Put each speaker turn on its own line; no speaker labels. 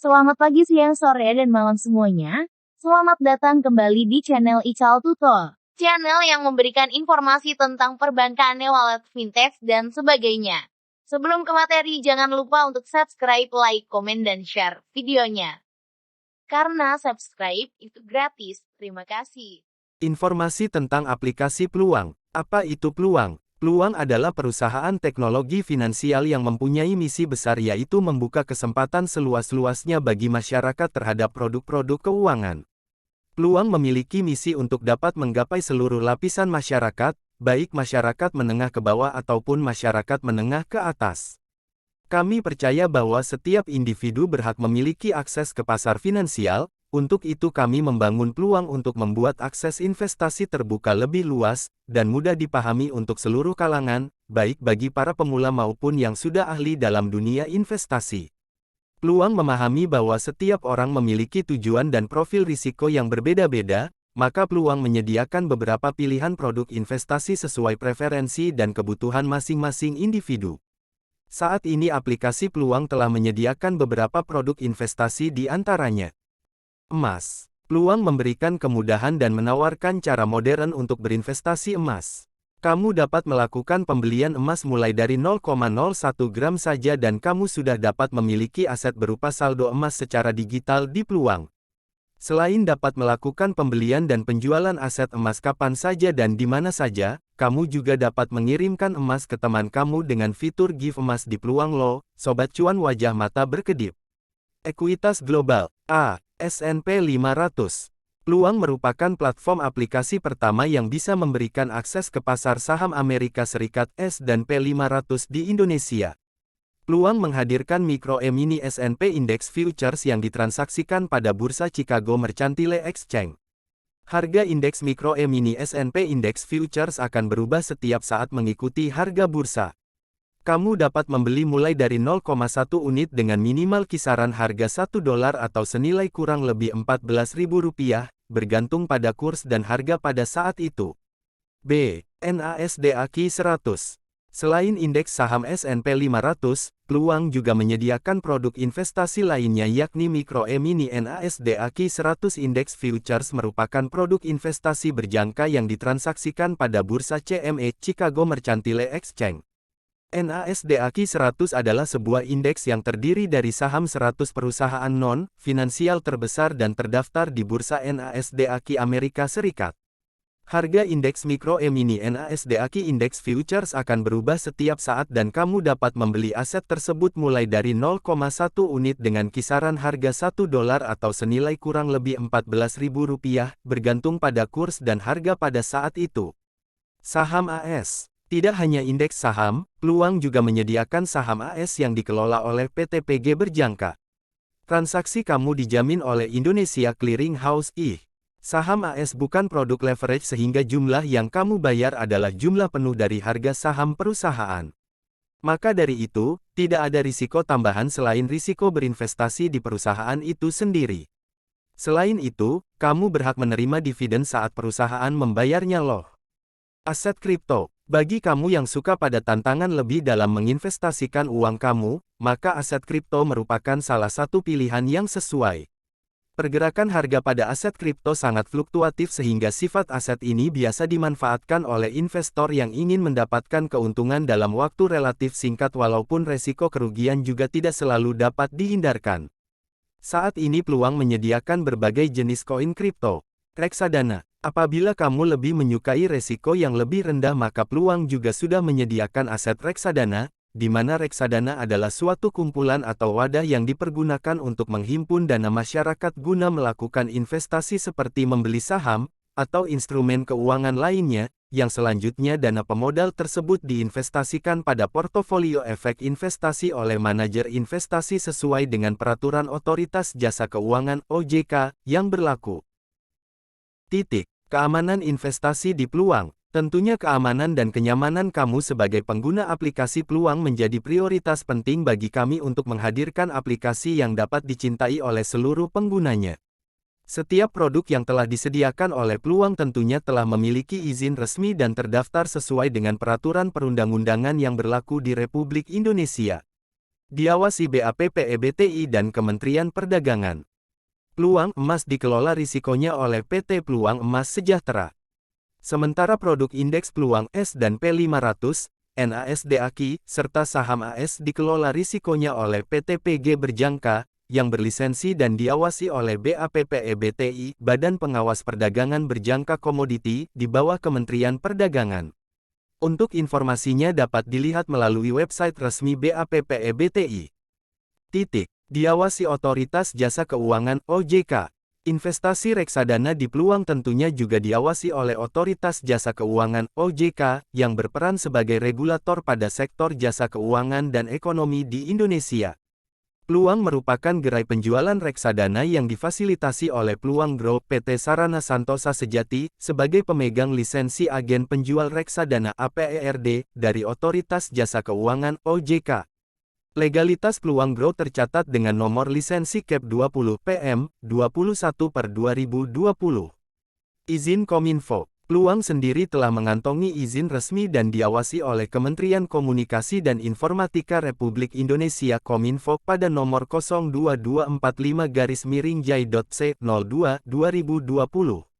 Selamat pagi, siang, sore, dan malam semuanya. Selamat datang kembali di channel Ical Tuto. Channel yang memberikan informasi tentang perbankan, e-wallet, fintech, dan sebagainya. Sebelum ke materi, jangan lupa untuk subscribe, like, komen, dan share videonya. Karena subscribe itu gratis. Terima kasih.
Informasi tentang aplikasi Peluang. Apa itu Peluang? Peluang adalah perusahaan teknologi finansial yang mempunyai misi besar, yaitu membuka kesempatan seluas-luasnya bagi masyarakat terhadap produk-produk keuangan. Peluang memiliki misi untuk dapat menggapai seluruh lapisan masyarakat, baik masyarakat menengah ke bawah ataupun masyarakat menengah ke atas. Kami percaya bahwa setiap individu berhak memiliki akses ke pasar finansial. Untuk itu kami membangun Peluang untuk membuat akses investasi terbuka lebih luas, dan mudah dipahami untuk seluruh kalangan, baik bagi para pemula maupun yang sudah ahli dalam dunia investasi. Peluang memahami bahwa setiap orang memiliki tujuan dan profil risiko yang berbeda-beda, maka Peluang menyediakan beberapa pilihan produk investasi sesuai preferensi dan kebutuhan masing-masing individu. Saat ini aplikasi Peluang telah menyediakan beberapa produk investasi di antaranya. Emas. Peluang memberikan kemudahan dan menawarkan cara modern untuk berinvestasi emas. Kamu dapat melakukan pembelian emas mulai dari 0,01 gram saja dan kamu sudah dapat memiliki aset berupa saldo emas secara digital di Peluang. Selain dapat melakukan pembelian dan penjualan aset emas kapan saja dan di mana saja, kamu juga dapat mengirimkan emas ke teman kamu dengan fitur Give Emas di Peluang Lo, Sobat Cuan wajah mata berkedip. Ekuitas Global, S&P 500. Peluang merupakan platform aplikasi pertama yang bisa memberikan akses ke pasar saham Amerika Serikat S&P 500 di Indonesia. Peluang menghadirkan Micro E-mini S&P Index Futures yang ditransaksikan pada Bursa Chicago Mercantile Exchange. Harga indeks Micro E-mini S&P Index Futures akan berubah setiap saat mengikuti harga bursa. Kamu dapat membeli mulai dari 0,1 unit dengan minimal kisaran harga $1 atau senilai kurang lebih Rp14.000, bergantung pada kurs dan harga pada saat itu. B. NASDAQ 100. Selain indeks saham S&P 500, Peluang juga menyediakan produk investasi lainnya yakni Micro E-mini NASDAQ 100 Index Futures merupakan produk investasi berjangka yang ditransaksikan pada Bursa CME Chicago Mercantile Exchange. NASDAQ 100 adalah sebuah indeks yang terdiri dari saham 100 perusahaan non-finansial terbesar dan terdaftar di Bursa NASDAQ Amerika Serikat. Harga indeks Micro E-mini NASDAQ Index Futures akan berubah setiap saat dan kamu dapat membeli aset tersebut mulai dari 0,1 unit dengan kisaran harga $1 atau senilai kurang lebih Rp14.000, bergantung pada kurs dan harga pada saat itu. Saham AS. Tidak hanya indeks saham, Peluang juga menyediakan saham AS yang dikelola oleh PT PG Berjangka. Transaksi kamu dijamin oleh Indonesia Clearing House I. Saham AS bukan produk leverage sehingga jumlah yang kamu bayar adalah jumlah penuh dari harga saham perusahaan. Maka dari itu, tidak ada risiko tambahan selain risiko berinvestasi di perusahaan itu sendiri. Selain itu, kamu berhak menerima dividen saat perusahaan membayarnya loh. Aset kripto. Bagi kamu yang suka pada tantangan lebih dalam menginvestasikan uang kamu, maka aset kripto merupakan salah satu pilihan yang sesuai. Pergerakan harga pada aset kripto sangat fluktuatif sehingga sifat aset ini biasa dimanfaatkan oleh investor yang ingin mendapatkan keuntungan dalam waktu relatif singkat walaupun resiko kerugian juga tidak selalu dapat dihindarkan. Saat ini Peluang menyediakan berbagai jenis koin kripto. Reksadana. Apabila kamu lebih menyukai resiko yang lebih rendah maka Peluang juga sudah menyediakan aset reksadana, di mana reksadana adalah suatu kumpulan atau wadah yang dipergunakan untuk menghimpun dana masyarakat guna melakukan investasi seperti membeli saham, atau instrumen keuangan lainnya, yang selanjutnya dana pemodal tersebut diinvestasikan pada portofolio efek investasi oleh manajer investasi sesuai dengan peraturan Otoritas Jasa Keuangan (OJK) yang berlaku. Keamanan investasi di Peluang. Tentunya keamanan dan kenyamanan kamu sebagai pengguna aplikasi Peluang menjadi prioritas penting bagi kami untuk menghadirkan aplikasi yang dapat dicintai oleh seluruh penggunanya. Setiap produk yang telah disediakan oleh Peluang tentunya telah memiliki izin resmi dan terdaftar sesuai dengan peraturan perundang-undangan yang berlaku di Republik Indonesia. Diawasi BAPPEBTI dan Kementerian Perdagangan. Peluang emas dikelola risikonya oleh PT Peluang Emas Sejahtera. Sementara produk indeks peluang S dan P500, NASDAQ, serta saham AS dikelola risikonya oleh PT PG Berjangka, yang berlisensi dan diawasi oleh BAPPEBTI, Badan Pengawas Perdagangan Berjangka Komoditi, di bawah Kementerian Perdagangan. Untuk informasinya dapat dilihat melalui website resmi BAPPEBTI. Diawasi Otoritas Jasa Keuangan (OJK). Investasi reksadana di peluang tentunya juga diawasi oleh Otoritas Jasa Keuangan (OJK) yang berperan sebagai regulator pada sektor jasa keuangan dan ekonomi di Indonesia. Peluang merupakan gerai penjualan reksadana yang difasilitasi oleh Peluang Group PT Sarana Santosa Sejati sebagai pemegang lisensi agen penjual reksadana APERD dari Otoritas Jasa Keuangan (OJK). Legalitas Peluang Grow tercatat dengan nomor lisensi KEP 20 PM 21/2020. Izin Kominfo. Peluang sendiri telah mengantongi izin resmi dan diawasi oleh Kementerian Komunikasi dan Informatika Republik Indonesia Kominfo pada nomor 02245-J.C02/2020.